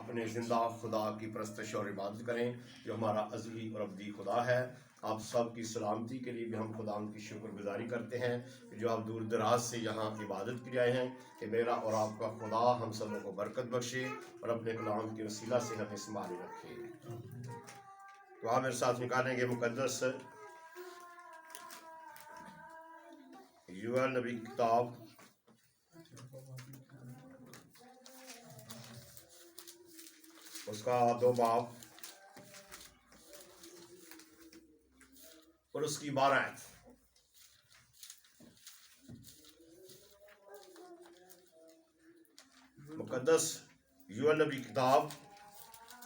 اپنے زندہ خدا کی پرستش اور عبادت کریں جو ہمارا ازلی اور ابدی خدا ہے۔ آپ سب کی سلامتی کے لیے بھی ہم خدا کی شکر گزاری کرتے ہیں جو آپ دور دراز سے یہاں عبادت کے لیے آئے ہیں، کہ میرا اور آپ کا خدا ہم سب کو برکت بخشے اور اپنے کلام کے وسیلہ سے ہمیں سنبھالے رکھے۔ تو آپ میرے ساتھ نکالیں گے مقدس یوئیل نبی کی کتاب اس کا 2 باب اور اس کی 12 آیت۔ مقدس یوئیل نبی کی کتاب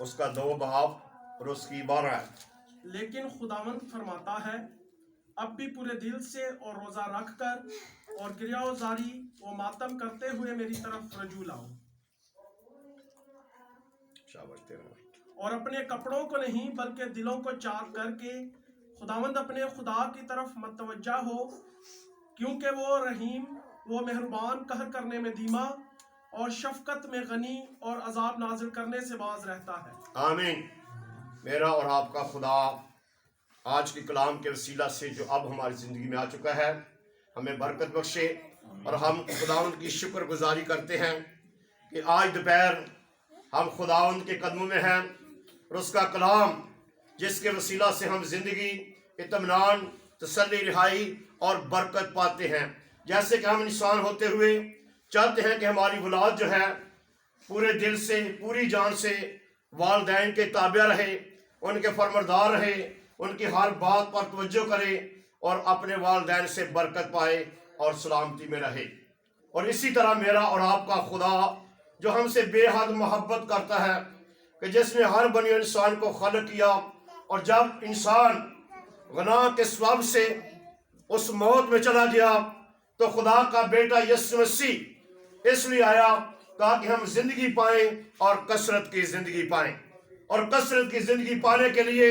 اس کا 2 باب اور اس کی 12 آیت۔ لیکن خداوند فرماتا ہے، اب بھی پورے دل سے اور روزہ رکھ کر اور گریہ و زاری و ماتم کرتے ہوئے میری طرف رجوع لاؤ، اور اپنے کپڑوں کو نہیں بلکہ دلوں کو چاک کر کے خداوند اپنے خدا کی طرف متوجہ ہو، کیونکہ وہ رحیم، وہ مہربان، قہر کرنے میں دھیما اور شفقت میں غنی اور عذاب نازل کرنے سے باز رہتا ہے۔ آمین۔ میرا اور آپ کا خدا آج کے کلام کے وسیلہ سے جو اب ہماری زندگی میں آ چکا ہے ہمیں برکت بخشے، اور ہم خداوند کی شکر گزاری کرتے ہیں کہ آج دوپہر ہم خداوند کے قدموں میں ہیں، اور اس کا کلام جس کے وسیلہ سے ہم زندگی، اطمینان، تسلی، رہائی اور برکت پاتے ہیں۔ جیسے کہ ہم انسان ہوتے ہوئے چاہتے ہیں کہ ہماری اولاد جو ہے پورے دل سے، پوری جان سے والدین کے تابع رہے، ان کے فرمانبردار رہے، ان کی ہر بات پر توجہ کرے اور اپنے والدین سے برکت پائے اور سلامتی میں رہے۔ اور اسی طرح میرا اور آپ کا خدا جو ہم سے بے حد محبت کرتا ہے، کہ جس نے ہر بنی انسان کو خلق کیا، اور جب انسان گناہ کے سبب سے اس موت میں چلا گیا تو خدا کا بیٹا یسوع مسیح اس لیے آیا تاکہ ہم زندگی پائیں اور کثرت کی زندگی پائیں۔ اور کثرت کی زندگی پانے کے لیے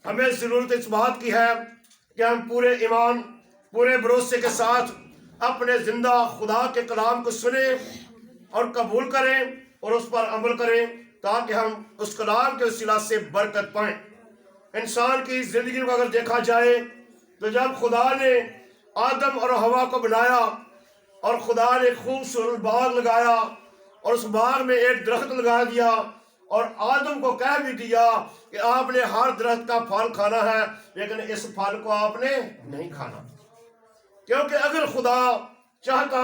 ہمیں ضرورت اس بات کی ہے کہ ہم پورے ایمان، پورے بھروسے کے ساتھ اپنے زندہ خدا کے کلام کو سنیں اور قبول کریں اور اس پر عمل کریں، تاکہ ہم اس کلام کے وسیلہ سے برکت پائیں۔ انسان کی زندگی کو اگر دیکھا جائے تو جب خدا نے آدم اور حوا کو بنایا اور خدا نے خوبصورت باغ لگایا اور اس باغ میں ایک درخت لگا دیا، اور آدم کو کہہ بھی دیا کہ آپ نے ہر درخت کا پھل کھانا ہے لیکن اس پھل کو آپ نے نہیں کھانا، کیونکہ اگر خدا چاہتا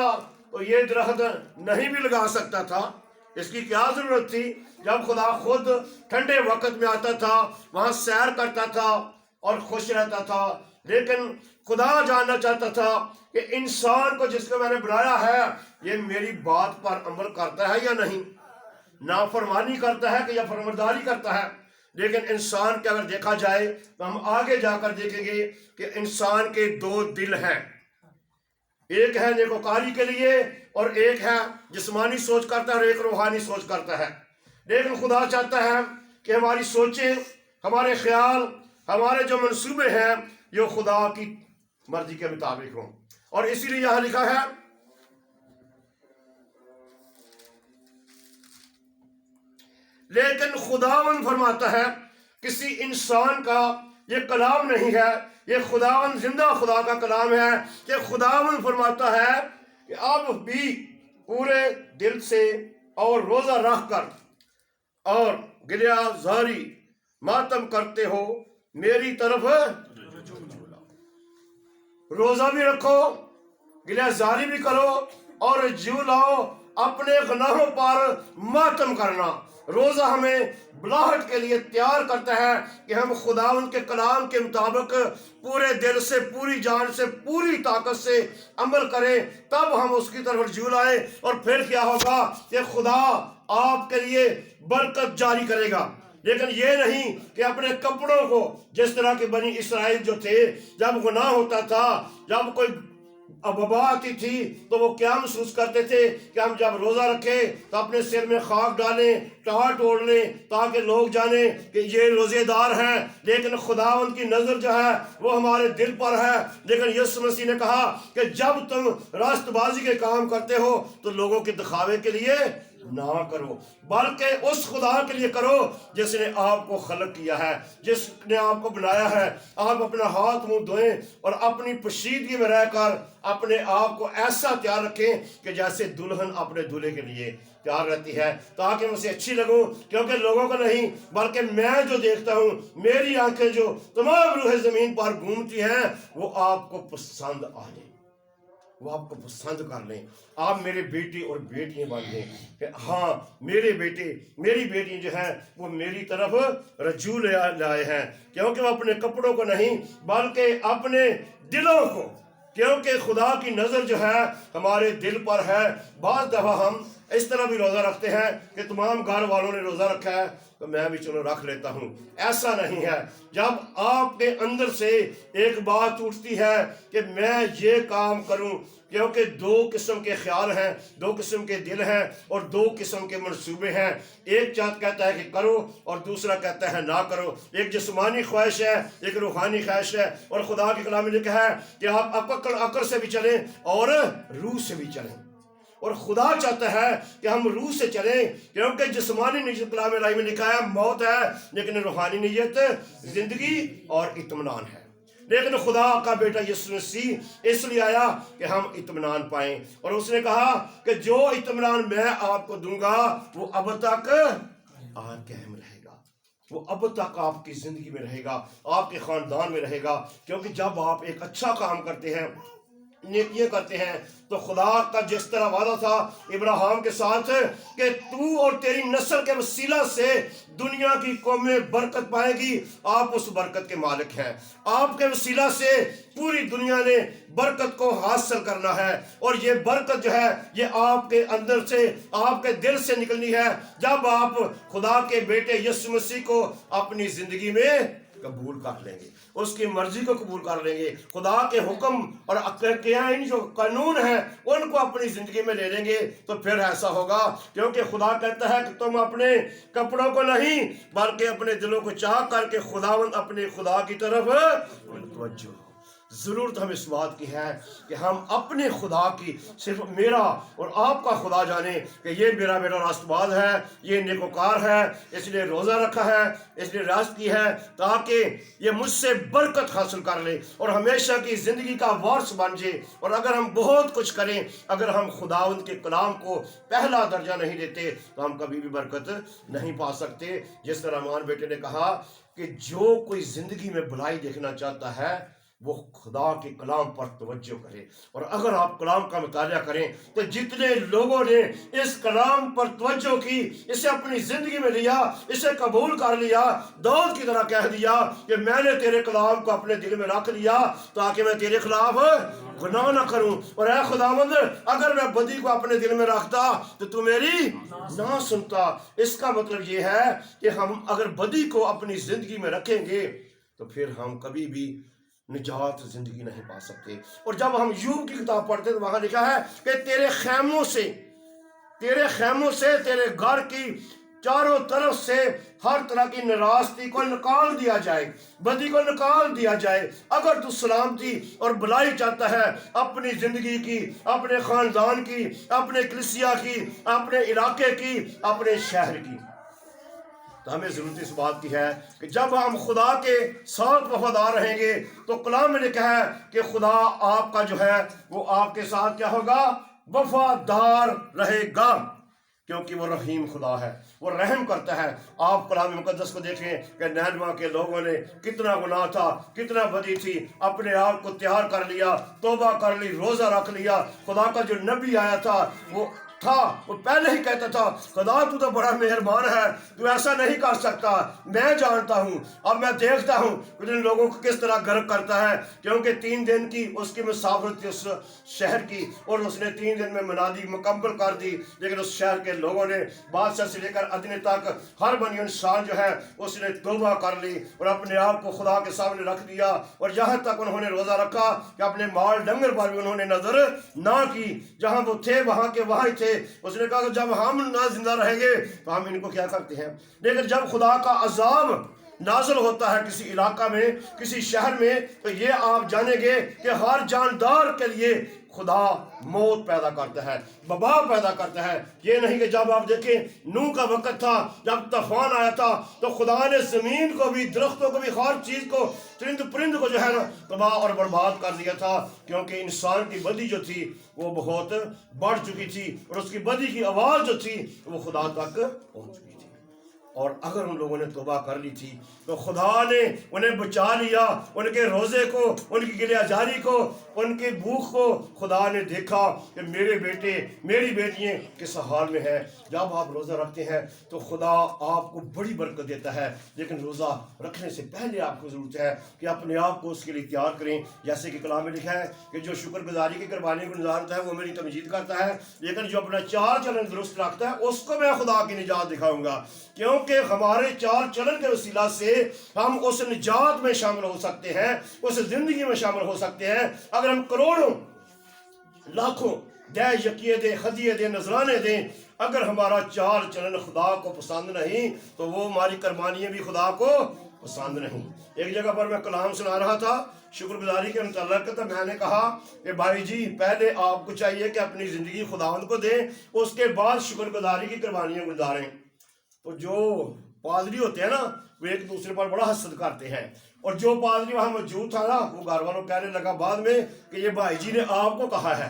تو یہ درخت نہیں بھی لگا سکتا تھا۔ اس کی کیا ضرورت تھی؟ جب خدا خود ٹھنڈے وقت میں آتا تھا، وہاں سیر کرتا تھا اور خوش رہتا تھا، لیکن خدا جاننا چاہتا تھا کہ انسان کو جس کو میں نے بنایا ہے یہ میری بات پر عمل کرتا ہے یا نہیں، نافرمانی کرتا ہے کہ یا فرمانبرداری کرتا ہے۔ لیکن انسان کے اگر دیکھا جائے تو ہم آگے جا کر دیکھیں گے کہ انسان کے 2 دل ہیں، ایک ہے نیکوکاری کے لیے اور ایک ہے جسمانی سوچ کرتا ہے اور ایک روحانی سوچ کرتا ہے۔ لیکن خدا چاہتا ہے کہ ہماری سوچیں، ہمارے خیال، ہمارے جو منصوبے ہیں یہ خدا کی مرضی کے مطابق ہوں، اور اسی لیے یہاں لکھا ہے لیکن خداوند فرماتا ہے، کسی انسان کا یہ کلام نہیں ہے، یہ خداوند زندہ خدا کا کلام ہے، کہ خداوند فرماتا ہے کہ اب بھی پورے دل سے اور روزہ رکھ کر اور گریہ زاری ماتم کرتے ہو میری طرف روزہ بھی رکھو، گریہ زاری بھی کرو اور رجوع لاؤ، اپنے گناہوں پر ماتم کرنا۔ روزہ ہمیں بلاہٹ کے لیے تیار کرتا ہے کہ ہم خداوند کے کلام کے مطابق پورے دل سے، پوری جان سے، پوری طاقت سے عمل کریں، تب ہم اس کی طرف رجوع لائیں، اور پھر کیا ہوگا کہ خدا آپ کے لیے برکت جاری کرے گا۔ لیکن یہ نہیں کہ اپنے کپڑوں کو، جس طرح کے بنی اسرائیل جو تھے جب گناہ ہوتا تھا، جب کوئی وبا آتی تھی تو وہ کیا محسوس کرتے تھے کہ ہم جب روزہ رکھیں تو اپنے سر میں خاک ڈالیں، ٹہار توڑ لیں تاکہ لوگ جانیں کہ یہ روزے دار ہیں، لیکن خداوند کی نظر جو ہے وہ ہمارے دل پر ہے۔ لیکن یسوع مسیح نے کہا کہ جب تم راست بازی کے کام کرتے ہو تو لوگوں کے دکھاوے کے لیے نہ کرو، بلکہ اس خدا کے لیے کرو جس نے آپ کو خلق کیا ہے، جس نے آپ کو بنایا ہے۔ آپ اپنا ہاتھ منہ دھوئیں اور اپنی پوشیدگی میں رہ کر اپنے آپ کو ایسا تیار رکھیں کہ جیسے دلہن اپنے دولہے کے لیے تیار رہتی ہے، تاکہ میں اسے اچھی لگوں، کیونکہ لوگوں کو نہیں بلکہ میں جو دیکھتا ہوں، میری آنکھیں جو تمام روح زمین پر گھومتی ہیں، وہ آپ کو پسند آ جائیں، وہ آپ کو پسند کر لیں، آپ میرے بیٹے اور بیٹیاں بن لیں کہ ہاں میرے بیٹے میری بیٹی جو ہیں وہ میری طرف رجوع لائے ہیں، کیونکہ وہ اپنے کپڑوں کو نہیں بلکہ اپنے دلوں کو، کیونکہ خدا کی نظر جو ہے ہمارے دل پر ہے۔ بعض دفعہ ہم اس طرح بھی روزہ رکھتے ہیں کہ تمام گھر والوں نے روزہ رکھا ہے تو میں بھی چلو رکھ لیتا ہوں، ایسا نہیں ہے۔ جب آپ کے اندر سے ایک بات اٹھتی ہے کہ میں یہ کام کروں، کیونکہ دو قسم کے خیال ہیں، دو قسم کے دل ہیں اور دو قسم کے منصوبے ہیں، ایک چاہت کہتا ہے کہ کرو اور دوسرا کہتا ہے نہ کرو، ایک جسمانی خواہش ہے ایک روحانی خواہش ہے، اور خدا کے کلام میں لکھا ہے کہ آپ عقل سے بھی چلیں اور روح سے بھی چلیں، اور خدا چاہتا ہے کہ ہم روح سے چلیں، کیونکہ جسمانی نیت کلام الہی میں لکھا ہے موت ہے، لیکن روحانی نیت زندگی اور اطمینان ہے۔ لیکن خدا کا بیٹا یسوع مسیح اس لیے آیا کہ ہم اطمینان پائیں، اور اس نے کہا کہ جو اطمینان میں آپ کو دوں گا وہ اب تک قائم رہے گا، وہ اب تک آپ کی زندگی میں رہے گا، آپ کے خاندان میں رہے گا، کیونکہ جب آپ ایک اچھا کام کرتے ہیں، نیکیاں کرتے ہیں، تو خدا کا جس طرح وعدہ تھا ابراہیم کے ساتھ کہ تو اور تیری نسل کے وسیلہ سے دنیا کی قومیں برکت پائیں گی، آپ اس برکت کے مالک ہیں، آپ کے وسیلہ سے پوری دنیا نے برکت کو حاصل کرنا ہے، اور یہ برکت جو ہے یہ آپ کے اندر سے آپ کے دل سے نکلنی ہے جب آپ خدا کے بیٹے یسوع مسیح کو اپنی زندگی میں قبول کر لیں گے، اس کی مرضی کو قبول کر لیں گے، خدا کے حکم اور جو قانون ہیں ان کو اپنی زندگی میں لے لیں گے، تو پھر ایسا ہوگا، کیونکہ خدا کہتا ہے کہ تم اپنے کپڑوں کو نہیں بلکہ اپنے دلوں کو چاک کر کے خداوند اپنے خدا کی طرف متوجہ ہو۔ ضرورت ہم اس بات کی ہے کہ ہم اپنے خدا کی صرف میرا اور آپ کا خدا جانیں کہ یہ میرا بیٹا راست باز ہے، یہ نیکوکار ہے، اس نے روزہ رکھا ہے، اس نے راست کی ہے تاکہ یہ مجھ سے برکت حاصل کر لے اور ہمیشہ کی زندگی کا وارث بن جائے۔ اور اگر ہم بہت کچھ کریں، اگر ہم خداوند کے کلام کو پہلا درجہ نہیں دیتے تو ہم کبھی بھی برکت نہیں پا سکتے۔ جس طرح مان بیٹے نے کہا کہ جو کوئی زندگی میں بھلائی دیکھنا چاہتا ہے وہ خدا کے کلام پر توجہ کرے، اور اگر آپ کلام کا مطالعہ کریں تو جتنے لوگوں نے اس کلام پر توجہ کی، اسے اپنی زندگی میں لیا، اسے قبول کر لیا، داؤد کی طرح کہہ دیا کہ میں نے تیرے کلام کو اپنے دل میں رکھ لیا تاکہ میں تیرے خلاف گناہ نہ کروں، اور اے خداوند اگر میں بدی کو اپنے دل میں رکھتا تو تو میری نہ سنتا۔ اس کا مطلب یہ ہے کہ ہم اگر بدی کو اپنی زندگی میں رکھیں گے تو پھر ہم کبھی بھی نجات زندگی نہیں پا سکتے۔ اور جب ہم یوب کی کتاب پڑھتے ہیں تو وہاں لکھا ہے کہ تیرے خیموں سے تیرے گھر کی چاروں طرف سے ہر طرح کی ناراستی کو نکال دیا جائے، بدی کو نکال دیا جائے۔ اگر تو سلامتی اور بھلائی چاہتا ہے اپنی زندگی کی، اپنے خاندان کی، اپنے کلیسیا کی، اپنے علاقے کی، اپنے شہر کی، تو ہمیں ضرورت اس بات کی ہے کہ جب ہم خدا کے ساتھ وفادار رہیں گے تو کلام میں لکھا ہے کہ خدا آپ کا جو ہے وہ آپ کے ساتھ کیا ہوگا؟ وفادار رہے گا، کیونکہ وہ رحیم خدا ہے، وہ رحم کرتا ہے۔ آپ کلام مقدس کو دیکھیں کہ نینوا کے لوگوں نے کتنا گناہ تھا، کتنا بدی تھی، اپنے آپ کو تیار کر لیا، توبہ کر لی، روزہ رکھ لیا۔ خدا کا جو نبی آیا تھا وہ پہلے ہی کہتا تھا خدا تو بڑا مہربان ہے، تو ایسا نہیں کر سکتا، میں جانتا ہوں، اب میں دیکھتا ہوں کہ ان لوگوں کو کس طرح غرق کرتا ہے، کیونکہ 3 دن کی اس کی مسافرت تھی اس شہر کی، اور اس نے 3 دن میں منادی مکمل کر دی، لیکن اس شہر کے لوگوں نے بادشاہ سے لے کر ادنے تک ہر بنی انسان جو ہے اس نے توبہ کر لی اور اپنے آپ کو خدا کے سامنے رکھ دیا، اور یہاں تک انہوں نے روزہ رکھا کہ اپنے مال ڈنگر پر بھی انہوں نے نظر نہ کی، جہاں وہ تھے وہاں کے وہاں ہی تھے۔ اس نے کہا کہ جب ہم نہ زندہ رہیں گے تو ہم ان کو کیا کرتے ہیں، لیکن جب خدا کا عذاب نازل ہوتا ہے کسی علاقہ میں، کسی شہر میں، تو یہ آپ جانیں گے کہ ہر جاندار کے لیے خدا موت پیدا کرتا ہے، وبا پیدا کرتا ہے۔ یہ نہیں کہ جب آپ دیکھیں نوح کا وقت تھا، جب طوفان آیا تھا تو خدا نے زمین کو بھی، درختوں کو بھی، ہر چیز کو، چرند پرند کو جو ہے نا تباہ اور برباد کر دیا تھا، کیونکہ انسان کی بدی جو تھی وہ بہت بڑھ چکی تھی، اور اس کی بدی کی آواز جو تھی وہ خدا تک پہنچ چکی تھی۔ اور اگر ان لوگوں نے توبہ کر لی تھی تو خدا نے انہیں بچا لیا، ان کے روزے کو، ان کی گریہ جاری کو، ان کی بھوک کو خدا نے دیکھا کہ میرے بیٹے میری بیٹیاں کس حال میں ہیں۔ جب آپ روزہ رکھتے ہیں تو خدا آپ کو بڑی برکت دیتا ہے، لیکن روزہ رکھنے سے پہلے آپ کو ضرورت ہے کہ اپنے آپ کو اس کے لیے تیار کریں۔ جیسے کہ کلام میں لکھا ہے کہ جو شکر گزاری کی قربانی کو نظارتا ہے وہ میری تمجید کرتا ہے، لیکن جو اپنا چال چلن درست رکھتا ہے اس کو میں خدا کی نجات دکھاؤں گا، کیونکہ ہمارے چال چلن کے وسیلہ سے ہم اس نجات میں شامل ہو سکتے ہیں، اس زندگی میں شامل ہو سکتے ہیں۔ اگر ہم کروڑوں لاکھوں دے یقیے دیں، ہدیے دیں، نذرانے دیں، اگر ہمارا چال چلن خدا کو پسند نہیں تو وہ ہماری قربانیاں بھی خدا کو پسند نہیں۔ ایک جگہ پر میں کلام سنا رہا تھا شکر گزاری کے متعلق، تو میں نے کہا کہ بھائی جی پہلے آپ کو چاہیے کہ اپنی زندگی خداوند کو دیں، اس کے بعد شکر گزاری کی قربانیاں گزاریں۔ تو جو پادری ہوتے ہیں نا وہ ایک دوسرے پر بڑا حسد کرتے ہیں، اور جو پادری وہاں موجود تھا نا وہ گھر والوں کہنے لگا بعد میں کہ یہ بھائی جی نے آپ کو کہا ہے،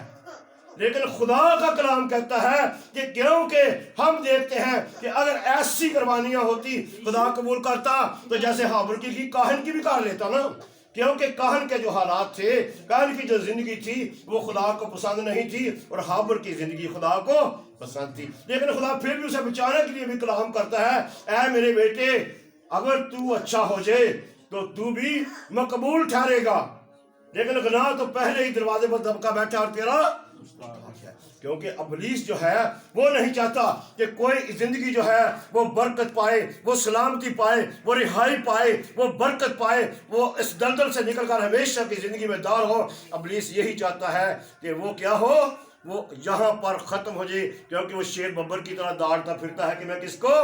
لیکن خدا کا کلام کہتا ہے کہ کیونکہ ہم دیکھتے ہیں کہ اگر ایسی قربانیاں ہوتی خدا قبول کرتا تو جیسے ہابر کی کاہن کی بھی کر لیتا نا، کیونکہ کاہن کے جو حالات تھے، کاہن کی جو زندگی تھی وہ خدا کو پسند نہیں تھی، اور ہابر کی زندگی خدا کو پسند تھی، لیکن خدا پھر بھی اسے بچانے کے لیے بھی کلام کرتا ہے، اے میرے بیٹے اگر تو اچھا ہو جائے تو تو بھی مقبول ٹھہرے گا، لیکن گناہ تو پہلے ہی دروازے پر دبکا بیٹھا اور تیرا، کیونکہ ابلیس جو ہے وہ نہیں چاہتا کہ کوئی زندگی جو ہے وہ برکت پائے، وہ سلامتی پائے، وہ رہائی پائے، وہ برکت پائے، وہ اس دلدل سے نکل کر ہمیشہ کی زندگی میں دار ہو۔ ابلیس یہی چاہتا ہے کہ وہ کیا ہو، وہ یہاں پر ختم ہو جائے، کیونکہ وہ شیر ببر کی طرح دوڑتا پھرتا ہے کہ میں کس کو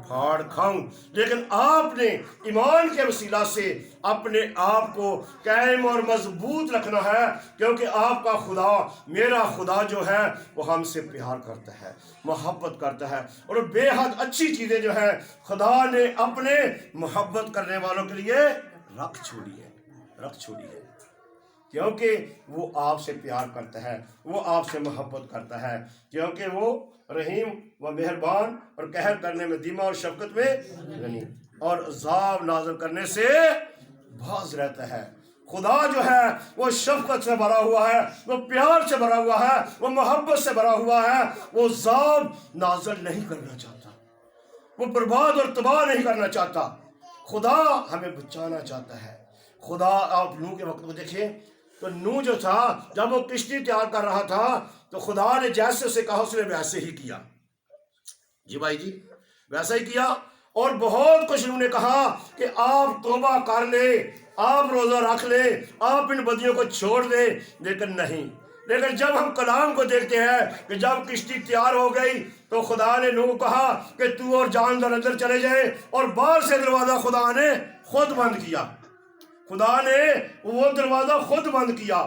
پھاڑ کھاؤں۔ لیکن آپ نے ایمان کے وسیلہ سے اپنے آپ کو قائم اور مضبوط رکھنا ہے، کیونکہ آپ کا خدا، میرا خدا جو ہے وہ ہم سے پیار کرتا ہے، محبت کرتا ہے، اور بے حد اچھی چیزیں جو ہے خدا نے اپنے محبت کرنے والوں کے لیے رکھ چھوڑی ہے، کیونکہ وہ آپ سے پیار کرتا ہے، وہ آپ سے محبت کرتا ہے، کیونکہ وہ رحیم و مہربان اور قہر کرنے میں دھیما اور شفقت میں غنی اور عذاب نازل کرنے سے باز رہتا ہے۔ خدا جو ہے وہ شفقت سے بھرا ہوا ہے، وہ پیار سے بھرا ہوا ہے، وہ محبت سے بھرا ہوا ہے، وہ عذاب نازل نہیں کرنا چاہتا، وہ برباد اور تباہ نہیں کرنا چاہتا، خدا ہمیں بچانا چاہتا ہے۔ خدا، آپ نوح کے وقت کو دیکھیں تو نوح جو تھا جب وہ کشتی تیار کر رہا تھا تو خدا نے جیسے اسے کہا اس نے ویسے ہی کیا، جی بھائی جی ویسا ہی کیا، اور بہت کچھ انہوں نے کہا کہ آپ توبہ کر لیں، آپ روزہ رکھ لیں، آپ ان بدیوں کو چھوڑ دیں، لیکن نہیں۔ لیکن جب ہم کلام کو دیکھتے ہیں کہ جب کشتی تیار ہو گئی تو خدا نے نوح کو کہا کہ تو اور جاندار اندر چلے جائیں، اور باہر سے دروازہ خدا نے خود بند کیا، خدا نے وہ دروازہ خود بند کیا،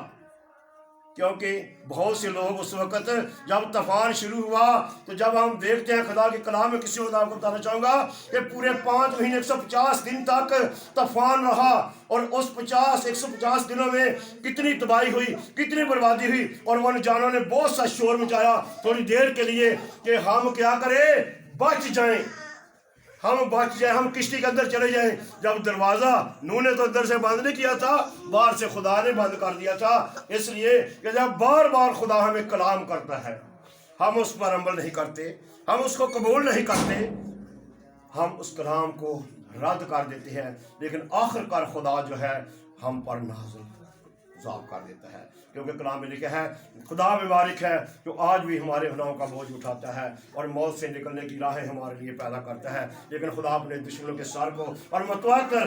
کیونکہ بہت سے لوگ اس وقت جب طوفان شروع ہوا تو جب ہم دیکھتے ہیں خدا کے کلام میں، کسی وقت آپ کو بتانا چاہوں گا کہ پورے 5 مہینے 150 دن تک طوفان رہا، اور اس 150 دنوں میں کتنی تباہی ہوئی، کتنی بربادی ہوئی، اور وہ جانوں نے بہت سا شور مچایا تھوڑی دیر کے لیے کہ ہم کیا کریں، بچ جائیں، ہم کشتی کے اندر چلے جائیں۔ جب دروازہ نوح نے تو اندر سے بند نہیں کیا تھا، باہر سے خدا نے بند کر دیا تھا، اس لیے کہ جب بار بار خدا ہمیں کلام کرتا ہے ہم اس پر عمل نہیں کرتے، ہم اس کو قبول نہیں کرتے، ہم اس کلام کو رد کر دیتے ہیں، لیکن آخر کار خدا جو ہے ہم پر نازل عذاب کر دیتا ہے، کیونکہ کلام میں لکھا ہے خدا مبارک ہے جو آج بھی ہمارے گناہوں کا بوجھ اٹھاتا ہے اور موت سے نکلنے کی راہیں ہمارے لیے پیدا کرتا ہے، لیکن خدا اپنے دشمنوں کے سر کو اور متوا کر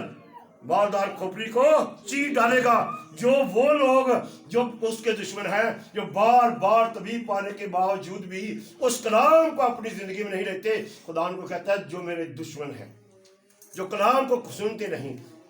بالدار کھوپڑی کو چیر ڈالے گا۔ جو وہ لوگ جو اس کے دشمن ہیں، جو بار بار طبیب پانے کے باوجود بھی اس کلام کو اپنی زندگی میں نہیں لیتے، خدا ان کو کہتا ہے جو میرے دشمن ہیں، جو کلام کو سنتے نہیں،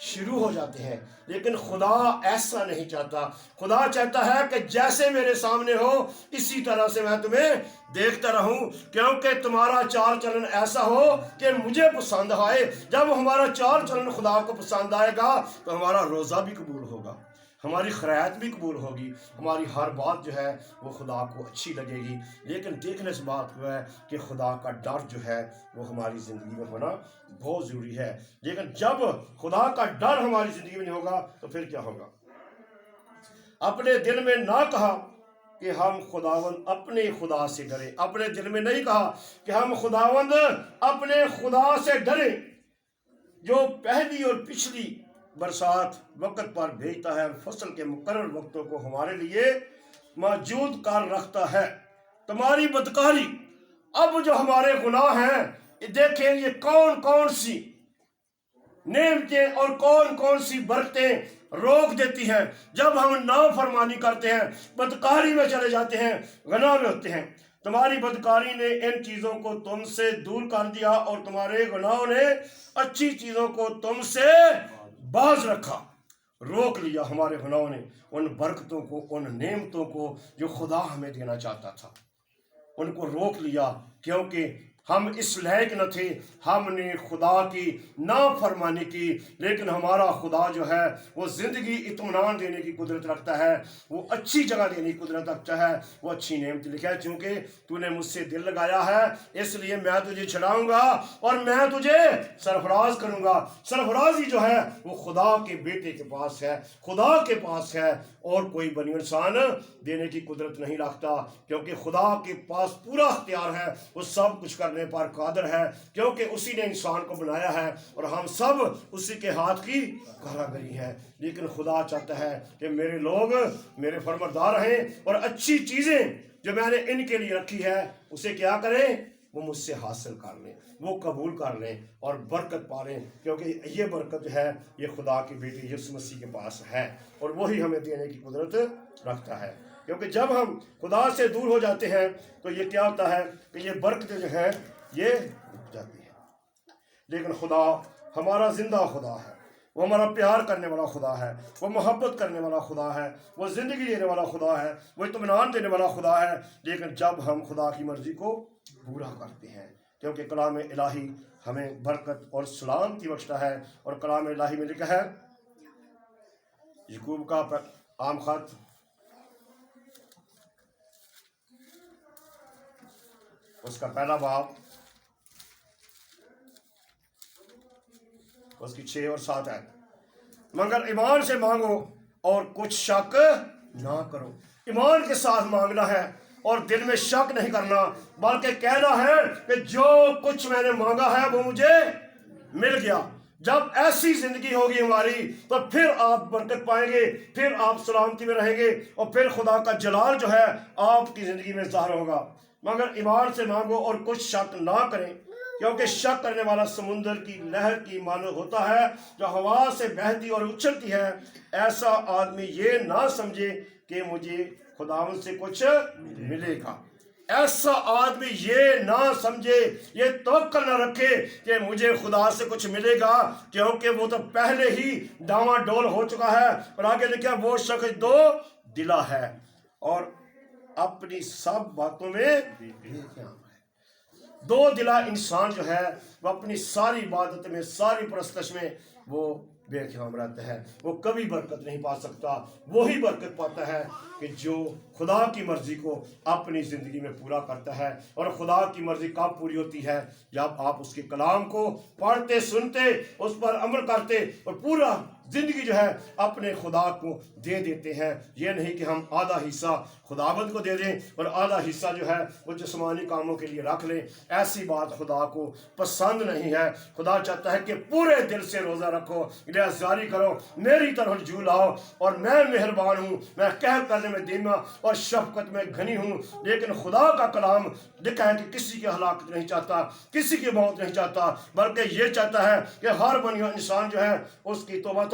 شروع ہو جاتے ہیں، لیکن خدا ایسا نہیں چاہتا۔ خدا چاہتا ہے کہ جیسے میرے سامنے ہو اسی طرح سے میں تمہیں دیکھتا رہوں، کیونکہ تمہارا چال چلن ایسا ہو کہ مجھے پسند آئے۔ جب ہمارا چال چلن خدا کو پسند آئے گا تو ہمارا روزہ بھی قبول ہوگا، ہماری خیرات بھی قبول ہوگی، ہماری ہر بات جو ہے وہ خدا کو اچھی لگے گی۔ لیکن دیکھنے سے بات ہوا ہے کہ خدا کا ڈر جو ہے وہ ہماری زندگی میں ہونا بہت ضروری ہے۔ لیکن جب خدا کا ڈر ہماری زندگی میں نہیں ہوگا تو پھر کیا ہوگا؟ اپنے دل میں نہ کہا کہ ہم خداوند اپنے خدا سے ڈریں، اپنے دل میں نہیں کہا کہ ہم خداوند اپنے خدا سے ڈریں، جو پہلی اور پچھلی برسات وقت پر بھیجتا ہے، فصل کے مقرر وقتوں کو ہمارے لیے موجود کر رکھتا ہے۔ تمہاری بدکاری، اب جو ہمارے گناہ ہیں، دیکھیں یہ کون کون سی نعمتیں اور کون کون سی برکتیں روک دیتی ہیں جب ہم نافرمانی کرتے ہیں، بدکاری میں چلے جاتے ہیں، گناہ میں ہوتے ہیں۔ تمہاری بدکاری نے ان چیزوں کو تم سے دور کر دیا اور تمہارے گناہوں نے اچھی چیزوں کو تم سے باز رکھا۔ روک لیا ہمارے گناہوں نے ان برکتوں کو، ان نعمتوں کو جو خدا ہمیں دینا چاہتا تھا، ان کو روک لیا، کیونکہ ہم اس لائق نہ تھے۔ ہم نے خدا کی نافرمانی کی، لیکن ہمارا خدا جو ہے وہ زندگی اطمینان دینے کی قدرت رکھتا ہے، وہ اچھی جگہ دینے کی قدرت رکھتا ہے، وہ اچھی نعمت لکھا ہے، چونکہ تو نے مجھ سے دل لگایا ہے اس لیے میں تجھے چھڑاؤں گا اور میں تجھے سرفراز کروں گا۔ سرفرازی جو ہے وہ خدا کے بیٹے کے پاس ہے، خدا کے پاس ہے، اور کوئی بنی انسان دینے کی قدرت نہیں رکھتا، کیونکہ خدا کے پاس پورا اختیار ہے، وہ سب کچھ کرنے پر قادر ہے، کیونکہ اسی نے انسان کو بنایا ہے اور ہم سب اسی کے ہاتھ کی کاریگری ہے۔ لیکن خدا چاہتا ہے کہ میرے لوگ میرے فرمانبردار رہیں اور اچھی چیزیں جو میں نے ان کے لیے رکھی ہے اسے کیا کریں؟ وہ مجھ سے حاصل کر لیں، وہ قبول کر لیں اور برکت پا لیں، کیونکہ یہ برکت جو ہے یہ خدا کے بیٹے یسوع مسیح کے پاس ہے اور وہی ہمیں دینے کی قدرت رکھتا ہے۔ کیونکہ جب ہم خدا سے دور ہو جاتے ہیں تو یہ کیا ہوتا ہے کہ یہ برکتیں جو ہیں یہ رک جاتی ہیں۔ لیکن خدا ہمارا زندہ خدا ہے، وہ ہمارا پیار کرنے والا خدا ہے، وہ محبت کرنے والا خدا ہے، وہ زندگی دینے والا خدا ہے، وہ اطمینان دینے والا خدا ہے۔ لیکن جب ہم خدا کی مرضی کو پورا کرتے ہیں، کیونکہ کلام الہی ہمیں برکت اور سلامتی بخشتا ہے، اور کلام الہی میں لکھا ہے، یعقوب کا عام خط اس کا پہلا باب اس کی 6 اور 7 ہے، مگر ایمان سے مانگو اور کچھ شک نہ کرو۔ ایمان کے ساتھ مانگنا ہے اور دل میں شک نہیں کرنا، بلکہ کہنا ہے کہ جو کچھ میں نے مانگا ہے وہ مجھے مل گیا۔ جب ایسی زندگی ہوگی ہماری تو پھر آپ برکت پائیں گے، پھر آپ سلامتی میں رہیں گے، اور پھر خدا کا جلال جو ہے آپ کی زندگی میں ظاہر ہوگا۔ مگر ایمان سے مانگو اور کچھ شک نہ کریں، کیونکہ شک کرنے والا سمندر کی لہر کی مانند ہوتا ہے جو ہوا سے بہتی اور اچھلتی ہے۔ ایسا آدمی یہ نہ سمجھے کہ مجھے خداوند سے کچھ ملے گا۔ ایسا آدمی یہ نہ سمجھے، یہ توقع نہ رکھے کہ مجھے خدا سے کچھ ملے گا، کیونکہ وہ تو پہلے ہی ڈاواں ڈول ہو چکا ہے۔ اور آگے لکھا وہ شخص دو دلا ہے اور اپنی سب باتوں میں بے قیام ہے۔ دو دلا انسان جو ہے وہ اپنی ساری عبادت میں، ساری پرستش میں وہ بے قیام رہتا ہے، وہ کبھی برکت نہیں پا سکتا۔ وہی برکت پاتا ہے کہ جو خدا کی مرضی کو اپنی زندگی میں پورا کرتا ہے۔ اور خدا کی مرضی کب پوری ہوتی ہے؟ جب آپ اس کے کلام کو پڑھتے، سنتے، اس پر عمل کرتے اور پورا زندگی جو ہے اپنے خدا کو دے دیتے ہیں۔ یہ نہیں کہ ہم آدھا حصہ خداوند کو دے دیں اور آدھا حصہ جو ہے وہ جسمانی کاموں کے لیے رکھ لیں۔ ایسی بات خدا کو پسند نہیں ہے۔ خدا چاہتا ہے کہ پورے دل سے روزہ رکھو، گریزاری کرو، میری طرف رجوع لاؤ، اور میں مہربان ہوں، میں قہر کرنے میں دھیما اور شفقت میں گھنی ہوں۔ لیکن خدا کا کلام لکھا ہے کہ کسی کی ہلاکت نہیں چاہتا، کسی کی موت نہیں چاہتا، بلکہ یہ چاہتا ہے کہ ہر بنی انسان جو ہے اس کی توبہ